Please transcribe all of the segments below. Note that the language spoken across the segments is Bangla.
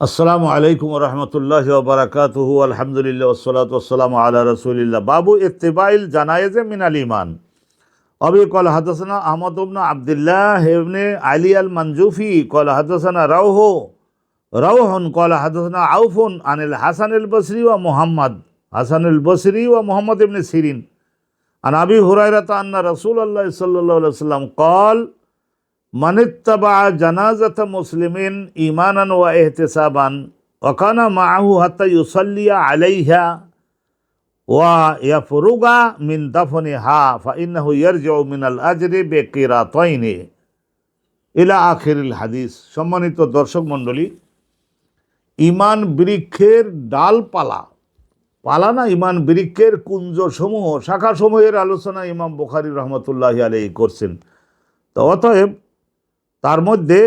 আসসালামু আলাইকুম রহমতুল্লাহ বারাকাতুহু আলহামদুলিল্লাহ ওসসালাতু ওয়াসসালামু আলা রাসূলিল্লাহ বাবু ইত্তিবাইল জানায়েজে মিনাল ঈমান। অবি ক্বাল হাদাসানা আহমদ ইবনে আবদুল্লাহ ইবনে আলী আল মানজুফি ক্বাল হাদাসানা রাওহুন ক্বাল হাদাসানা আউফুন আনিল হাসান আল বসরি ওয়া মুহাম্মদ ইবনে সিরিন আন আবি হুরায়রা আন্না রাসূলুল্লাহ সাল্লাল্লাহু আলাইহি ওয়াসাল্লাম ক্বাল মানিত্তাবা জানাজাতা মুসলিমিন ঈমানান ওয়া ইহতিসাবান ওয়া কানা মাআহু হাত্তা ইউসাল্লিয়া আলাইহা ওয়া ইয়াফরুগা মিন দাফনিহা ফাইন্নাহু ইয়ারজিউ মিনাল আজরি বিকিরাতাইনি ইলা আখিরিল হাদিস। সম্মানিত দর্শক মণ্ডলী, ঈমান বৃক্ষের ডালপালা না, ঈমান বৃক্ষের কুঞ্জসমূহ শাখাসমূহের আলোচনা ইমাম বুখারী রাহমাতুল্লাহি আলাইহি করছেন। তো অতএব তার মধ্যে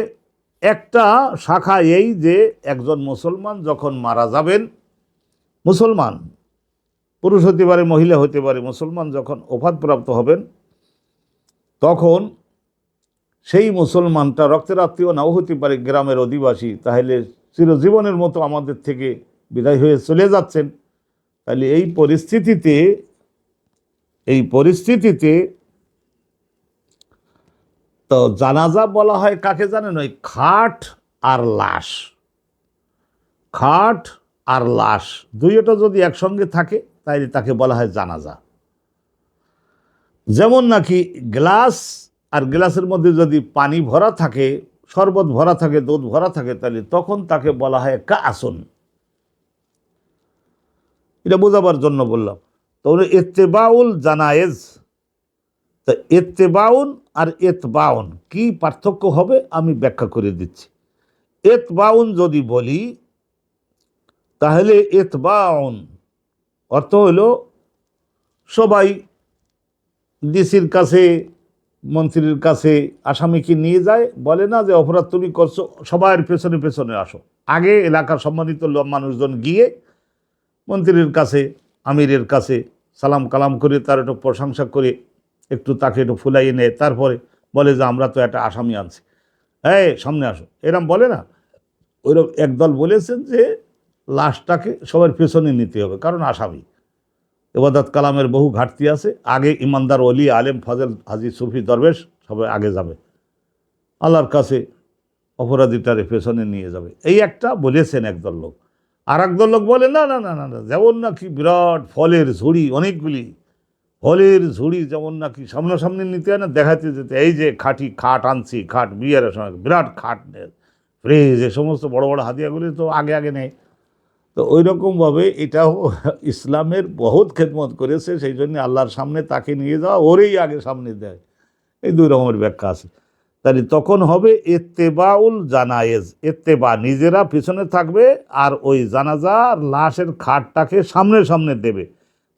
একটা শাখা এই যে একজন মুসলমান যখন মারা যাবেন, মুসলমান পুরুষ হতে পারে মহিলা হতে পারে, মুসলমান যখন ওফাতপ্রাপ্ত হবেন তখন সেই মুসলমানটা রক্তের আত্মীয় নাও হতে পারে, গ্রামের অধিবাসী, তাহলে চিরজীবনের মতো আমাদের থেকে বিদায় হয়ে চলে যাচ্ছেন। তাহলে এই পরিস্থিতিতে তো জানাজা বলা হয় কাকে জানেন? ওই খাট আর লাশ দুইটা যদি একসঙ্গে থাকে তাইলে তাকে বলা হয় জানাজা। যেমন নাকি গ্লাস আর গ্লাসের মধ্যে যদি পানি ভরা থাকে, শরবত ভরা থাকে, দুধ ভরা থাকে, তাহলে তখন তাকে বলা হয় কাসুন। এটা বোঝাবার জন্য বললাম। তাহলে ইত্তেবাউল জানায়েজ, তা ইত্তেবাউন আর ইতবাউন কি পার্থক্য হবে আমি ব্যাখ্যা করে দিচ্ছি। ইতবাউন যদি বলি তাহলে ইতবাউন অর্থ হলো সবাই ডিসির কাছে, মন্ত্রীর কাছে আসামিকে নিয়ে যায়, বলে না যে অপরাধ তুমি করছো, সবার পেছনে পেছনে আসো। আগে এলাকার সম্মানিত মানুষজন গিয়ে মন্ত্রীর কাছে, আমিরের কাছে সালাম কালাম করে তার একটু প্রশংসা করে একটু তাকে একটু ফুলাইয়ে নেয়, তারপরে বলে যে আমরা তো একটা আসামি আনছি, হ্যাঁ সামনে আসো, এরম বলে না। ওইরকম একদল বলেছেন যে লাশটাকে সবার পেছনে নিতে হবে, কারণ আসামি। ইবাদত কালামের বহু ঘাটতি আছে, আগে ইমানদার ওলি আলেম ফাজল হাজি সুফি দরবেশ সবাই আগে যাবে, আল্লাহর কাছে অপরাধীটারে পেছনে নিয়ে যাবে, এই একটা বলেছেন একদল লোক। আর একদল লোক বলে না না না না না, যেমন নাকি বিরাট ফলের ঝুড়ি, অনেকগুলি ফলের ঝুড়ি যেমন নাকি সামনাসামনি নিতে হয় না, দেখাতে যেতে, এই যে খাট আনছি, খাট বিয়ের সময় বিরাট খাট, ফ্রিজ, এ সমস্ত বড় বড় হাতিয়াগুলি তো আগে আগে নেই। তো ওই রকমভাবে এটাও ইসলামের বহুত খেদমত করেছে, সেই জন্য আল্লাহর সামনে তাকে নিয়ে যাওয়া, ওরেই আগে সামনে দেয়। এই দুই রকমের ব্যাখ্যা আছে। তাহলে তখন হবে ইত্তেবাউল জানায়েজ, ইত্তেবা নিজেরা পিছনে থাকবে আর ওই জানাজার লাশের খাটটাকে সামনে সামনে দেবে।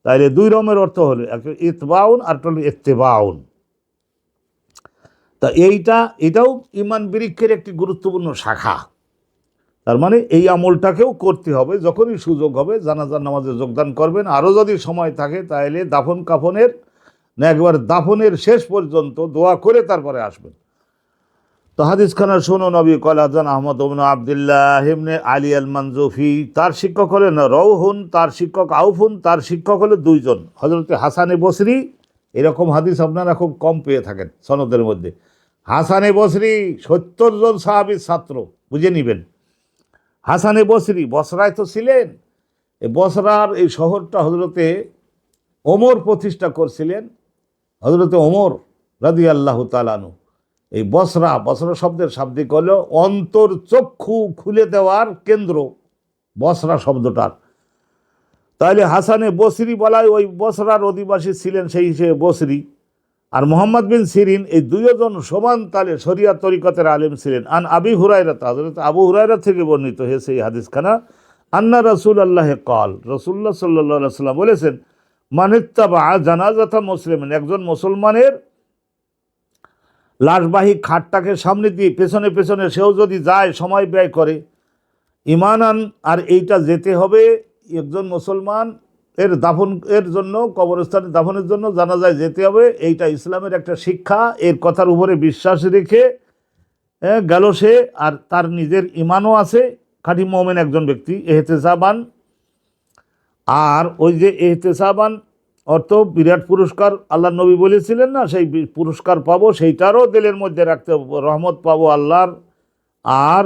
তাইলে দুই রকমের অর্থ হলো, একটা ইতবাউন আর একটা হলো ইত্তেবাউন। তা এটাও ঈমান বৃক্ষের একটি গুরুত্বপূর্ণ শাখা। তার মানে এই আমলটাকেও করতে হবে, যখনই সুযোগ হবে জানাজার নামাজে যোগদান করবেন। আরও যদি সময় থাকে তাহলে দাফন কাফনের না, একবার দাফনের শেষ পর্যন্ত দোয়া করে তারপরে আসবেন। তো হাদিস খানা শুনো, নবী কলাজান আহমদ ইবনে আবদুল্লাহ ইবনে আলী আল মানজুফি, তার শিক্ষক হলেন রাওহুন, তার শিক্ষক আউফুন, তার শিক্ষক হলেন দুইজন, হযরতে হাসানে বসরি। এরকম হাদিস আপনারা খুব কম পেয়ে থাকেন সনদের মধ্যে। হাসানে বসরি 70 জন সাহাবীর ছাত্র, বুঝে নেবেন। হাসানে বসরি বসরায় তো ছিলেন, এই বসরার এই শহরটা হযরতে ওমর প্রতিষ্ঠা করছিলেন। হযরতে ওমর রাদিয়াল্লাহু তাআলা আনহু। এই বসরা শব্দের শাব্দিক হলো অন্তর্চক্ষু খুলে দেওয়ার কেন্দ্র, বসরা শব্দটার। তাহলে হাসানে বসরি বলায় ওই বসরার অধিবাসী ছিলেন, সেই হিসেবে বসরি। আর মুহাম্মদ বিন সিরিন, এই দুইজন সমান তালে শরিয়াত তরিকতের আলেম ছিলেন। আন আবি হুরায়রা, হযরত আবু হুরায়রা থেকে বর্ণিত হয়েছে এই হাদিসখানা, আন্না রাসূলুল্লাহ ক্বাল, রাসূলুল্লাহ সাল্লাল্লাহু আলাইহি ওয়াসাল্লাম বলেছেন, মানিত্তাবা জানাজাতা মুসলিমিন, একজন মুসলমানের লাশবাহী খাটটাকে সামনে দিয়ে পেছনে পেছনে সেও যদি যায়, সময় ব্যয় করে, ঈমানান, আর এইটা যেতে হবে একজন মুসলমান এর জন্য, কবরস্থানে দাফনের জন্য জানাজায় যেতে হবে, এইটা ইসলামের একটা শিক্ষা। এর কথার উপরে বিশ্বাস রেখে গেল সে, আর তার নিজের ঈমানও আছে, খাঁটি মুমিন একজন ব্যক্তি, এহতেসাবান। আর ওই যে এহতেসাবান অর্থ বিরাট পুরস্কার আল্লাহ নবী বলেছিলেন না, সেই পুরস্কার পাবো, সেইটারও দিলের মধ্যে রাখতে হবে, রহমত পাবো আল্লাহর। আর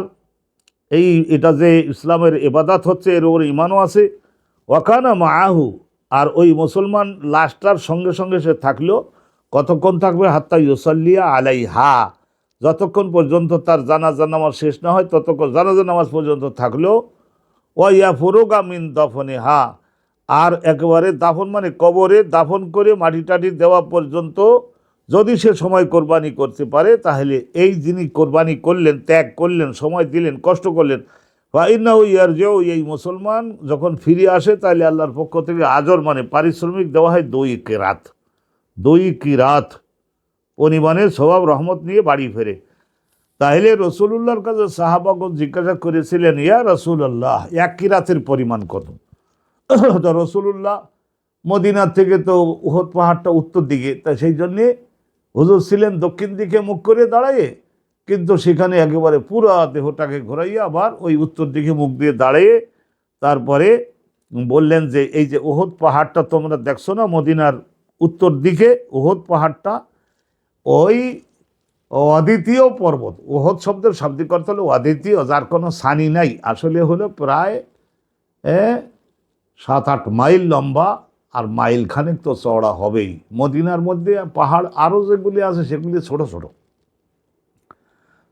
এটা যে ইসলামের ইবাদত হচ্ছে এর ওপর ইমানও আছে। ওয়াকানা মাআহু, আর ওই মুসলমান লাশটার সঙ্গে সঙ্গে সে থাকলেও কতক্ষণ থাকবে? হাত্তা ইউসাল্লিয়া আলাইহা, যতক্ষণ পর্যন্ত তার জানাজা নামাজ শেষ না হয় ততক্ষণ জানাজা নামাজ পর্যন্ত থাকলেও। ওয়া ফুরুগা মিন দফনিহা, আর একেবারে দাফন মানে কবরে দাফন করে মাটি টাটি দেওয়া পর্যন্ত যদি সে সময় কোরবানি করতে পারে, তাহলে এই যিনি কোরবানি করলেন, ত্যাগ করলেন, সময় দিলেন, কষ্ট করলেন, বা ইন্নাহু ইয়ারজিউ, এই মুসলমান যখন ফিরে আসে তাহলে আল্লাহর পক্ষ থেকে আজর মানে পারিশ্রমিক দেওয়া হয় 2 কিরাত পরিমাণের সওয়াব রহমত নিয়ে বাড়ি ফেরে। তাহলে রসুলুল্লাহর কাছে সাহাবাগণ জিজ্ঞাসা করেছিলেন, ইয়া রাসূলুল্লাহ, 1 কিরাতের পরিমাণ কত? তো রসুলুল্লাহ মদিনার থেকে তো উহুদ পাহাড়টা উত্তর দিকে, তাই সেই জন্যে হুজুর ছিলেন দক্ষিণ দিকে মুখ করে দাঁড়াইয়ে, কিন্তু সেখানে একেবারে পুরো দেহটাকে ঘোরাইয়া আবার ওই উত্তর দিকে মুখ দিয়ে দাঁড়িয়ে তারপরে বললেন যে এই যে উহুদ পাহাড়টা তোমরা দেখছো না মদিনার উত্তর দিকে, উহুদ পাহাড়টা ওই অদ্বিতীয় পর্বত। উহুদ শব্দের শাব্দিক অর্থ হলো অদ্বিতীয়, যার কোনো সানি নাই। আসলে হলো প্রায় 7-8 মাইল লম্বা, আর মাইল খানেক তো চওড়া হবেই। মদিনার মধ্যে পাহাড় আরও যেগুলি আছে সেগুলি ছোট ছোট।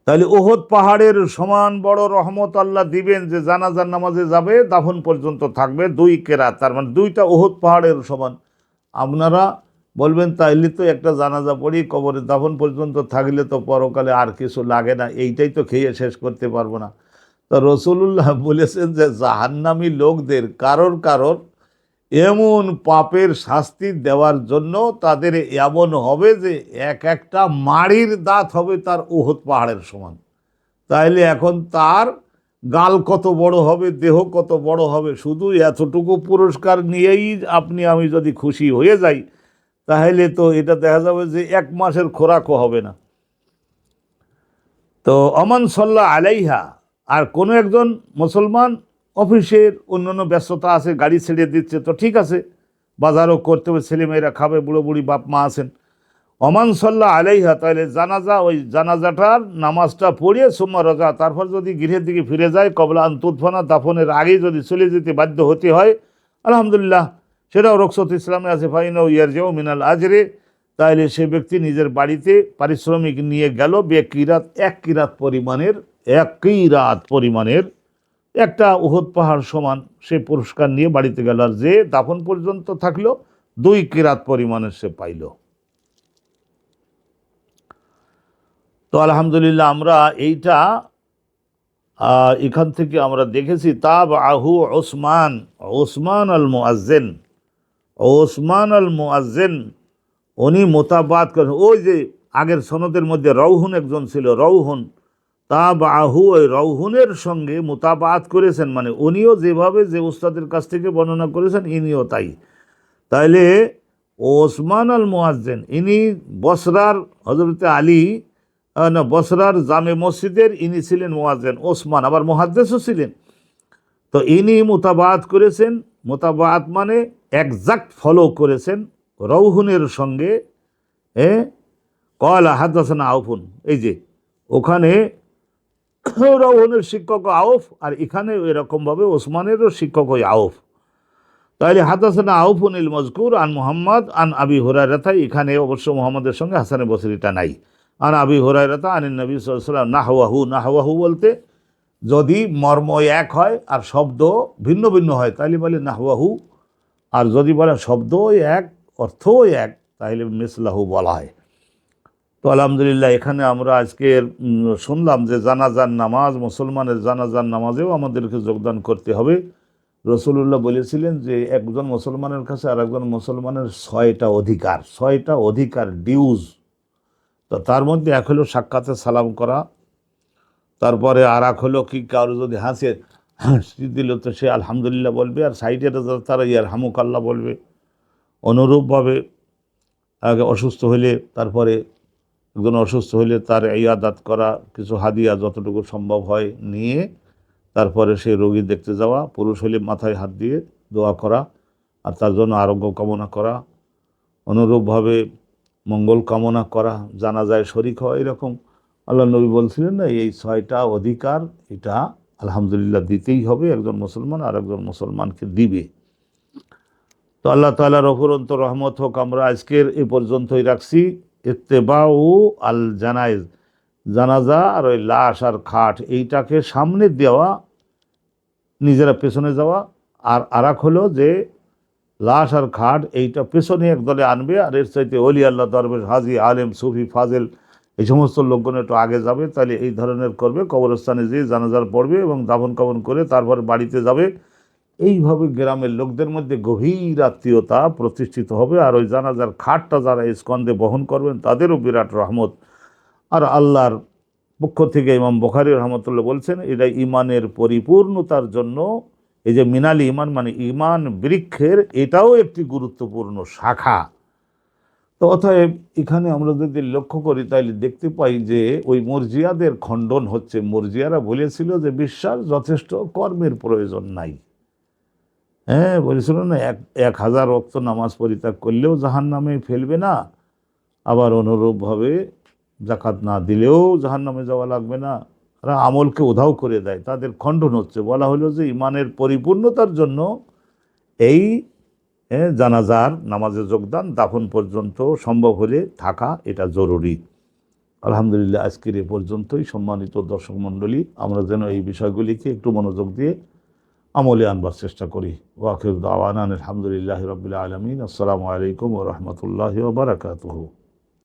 তাহলে উহুদ পাহাড়ের সমান বড় রহমত আল্লাহ দিবেন যে জানাজার নামাজে যাবে, দাফন পর্যন্ত থাকবে 2 কিরাত, তার মানে 2টা উহুদ পাহাড়ের সমান। আপনারা বলবেন তাইলে তো একটা জানাজা পড়ি কবরে দাফন পর্যন্ত থাকলে তো পরকালে আর কিছু লাগে না, এইটাই তো খেয়ে শেষ করতে পারবো না। তো রসুলুল্লাহ বলেছেন যে জাহান্নামী লোকদের কারোর কারোর এমন পাপের শাস্তি দেওয়ার জন্য তাদের এমন হবে যে একটা মাড়ির দাঁত হবে তার উহুদ পাহাড়ের সমান। তাইলে এখন তার গাল কত বড় হবে, দেহ কত বড় হবে, শুধু এতটুকু পুরস্কার নিয়েই আপনি আমি যদি খুশি হয়ে যাই, তাহলে তো এটা দেখা যাবে যে 1 মাসের খোরাকও হবে না। তো অমান সাল্লাহ আলাইহা, আর কোনো একজন মুসলমান অফিসের অন্যান্য ব্যস্ততা আছে, গাড়ি ছেড়ে দিচ্ছে, তো ঠিক আছে, বাজারও করতে হবে, ছেলেমেয়েরা খাবে, বুড়ো বুড়ি বাপ মা আছেন। অমান সাল্লাহ আলাইহা, তাহলে জানাজা, ওই জানাজাটার নামাজটা পড়িয়ে সুম্মা রাজা, তারপর যদি গৃহের দিকে ফিরে যায়, কবলা আন তুদফানা, দাফনের আগেই যদি চলে যেতে বাধ্য হতে হয়, আলহামদুলিল্লাহ, সেটাও রুখসত ইসলামে আছে। ফাইনাও ইয়ারজিউ মিনাল আজরে, তাহলে সে ব্যক্তি নিজের বাড়িতে পারিশ্রমিক নিয়ে গেল 1 কিরাত, 1 কিরাত পরিমাণের, 1 কিরাত পরিমাণের একটা উহুদ পাহাড় সমান সে পুরস্কার নিয়ে বাড়িতে গেল। আর যে দাফন পর্যন্ত থাকলো 2 কিরাত পরিমাণের সে পাইল। তো আলহামদুলিল্লাহ আমরা এইটা এখান থেকে আমরা দেখেছি। তাব আহু ওসমান, ওসমান আল মুআজ্জিন, ওসমান আল মুআজ্জিন উনি মোতাবাত করেন। ওই যে আগের সনদের মধ্যে রৌহুন একজন ছিল, রৌহুন, তাব আহু, ওই রৌহুনের সঙ্গে মোতাবাত করেছেন, মানে উনিও যেভাবে যে উস্তাদের কাছ থেকে বর্ণনা করেছেন ইনিও তাই। তাইলে ওসমান আল মুআজ্জিন ইনি বসরার হযরতে আলী না বসরার জামে মসজিদের ইনি ছিলেন মুয়াজ্জিন ওসমান, আবার মুহাদ্দিসও ছিলেন। তো ইনি মোতাবাত করেছেন, মোতাবাত মানে একজাক্ট ফলো করেছেন রৌহুনের সঙ্গে। কলা হাদাসানা আউফুন, এই যে ওখানে রৌহুনের শিক্ষক আউফ, আর এখানে এরকমভাবে ওসমানেরও শিক্ষক ওই আউফ। তাহলে হাদাসানা আউফুন ইল মজকুর আন মুহাম্মদ আন আবি হুরায়রা, এখানে অবশ্য মুহাম্মদের সঙ্গে হাসানে বসরিটা নাই। আন আবি হুরায়রা আনিন নবী সাল্লাল্লাহু আলাইহি ওয়াসাল্লাম নাহওয়াহু, নাহওয়াহু বলতে যদি মর্ম এক হয় আর শব্দ ভিন্ন ভিন্ন হয় তাহলে বলে নাহওয়াহু, আর যদি বলে শব্দও এক অর্থও এক তাহলে মিসলাহু বলা হয়। তো আলহামদুলিল্লাহ এখানে আমরা আজকে শুনলাম যে জানাজার নামাজ, মুসলমানের জানাজার নামাজেও আমাদেরকে যোগদান করতে হবে। রসুলুল্লাহ বলেছিলেন যে একজন মুসলমানের কাছে আর একজন মুসলমানের 6টা অধিকার, 6টা অধিকার ডিউজ। তো তার মধ্যে এক হলো সাক্ষাতে সালাম করা, তারপরে আর এক হলো কি কারো যদি হাসি দিল তো সে আলহামদুলিল্লাহ বলবে, আর সাইডে তারা ইয়ারহামুকাল্লাহ বলবে। অনুরূপভাবে অসুস্থ হলে তারপরে একজন অসুস্থ হলে তার ইয়াদাত করা, কিছু হাদিয়া যতটুকু সম্ভব হয় নিয়ে তারপরে সেই রোগী দেখতে যাওয়া, পুরুষ হলে মাথায় হাত দিয়ে দোয়া করা আর তার জন্য আরোগ্য কামনা করা, অনুরূপভাবে মঙ্গল কামনা করা, জানাজায় শরিক হওয়া, এরকম আল্লাহ নবী বলছিলেন না, এই 6টা অধিকার এটা আলহামদুলিল্লাহ দিতেই হবে, একজন মুসলমান আর একজন মুসলমানকে দিবে। তো আল্লাহ তাআলার অফুরন্ত রহমত হোক, আমরা আজকের এ পর্যন্তই রাখছি। ইত্তেবাউ আল জানাইজ, জানাজা আর ওই লাশ আর খাট এইটাকে সামনে দেওয়া, নিজেরা পেছনে যাওয়া, আর আরেক হলো যে লাশ আর খাট এইটা পেছনে একদলে আনবে, আর এর চাইতে ওলি আল্লাহ দরবেশ হাজি আলেম সুফি ফাজেল এই সমস্ত লোকজন একটু আগে যাবে, তাহলে এই ধরনের করবে, কবরস্থানে যেয়ে জানাজার পড়বে এবং দাফন কাফন করে তারপর বাড়িতে যাবে। এইভাবে গ্রামের লোকদের মধ্যে গভীর আত্মীয়তা প্রতিষ্ঠিত হবে। আর ওই জানাজার খাটটা যারা স্কন্ধে বহন করবেন তাদেরও বিরাট রহমত। আর আল্লাহর পক্ষ থেকে ইমাম বুখারী রহমতুল্লাহ বলছেন, এটা ইমানের পরিপূর্ণতার জন্য, এই যে মিনাল ইমান মানে ইমান বৃক্ষের, এটাও একটি গুরুত্বপূর্ণ শাখা। তো অতএব এখানে আমরা যদি লক্ষ্য করি তাহলে দেখতে পাই যে ওই মুরজিয়াদের খণ্ডন হচ্ছে। মুরজিয়ারা বলেছিল যে বিশ্বাস যথেষ্ট, কর্মের প্রয়োজন নাই। হ্যাঁ, বলেছিল না, 1000 ওয়াক্ত নামাজ পরিত্যাগ করলেও জাহান্নামে ফেলবে না, আবার অনুরূপভাবে জাকাত না দিলেও জাহান্নামে যাওয়া লাগবে না, তারা আমলকে উধাও করে দেয়। তাদের খণ্ডন হচ্ছে। বলা হলো যে ইমানের পরিপূর্ণতার জন্য এই জানাজার নামাজে যোগদান, দাফন পর্যন্ত সম্ভব হলে থাকা, এটা জরুরি। আলহামদুলিল্লাহ, আজকের এ পর্যন্তই। সম্মানিত দর্শক মণ্ডলী, আমরা যেন এই বিষয়গুলিকে একটু মনোযোগ দিয়ে আমলে আনবার চেষ্টা করি। ওয়া আখিরু দাওয়ানা আলহামদুলিল্লাহি রাব্বিল আলামিন। আসসালামু আলাইকুম ওয়া রাহমাতুল্লাহি ওয়া বারাকাতুহু।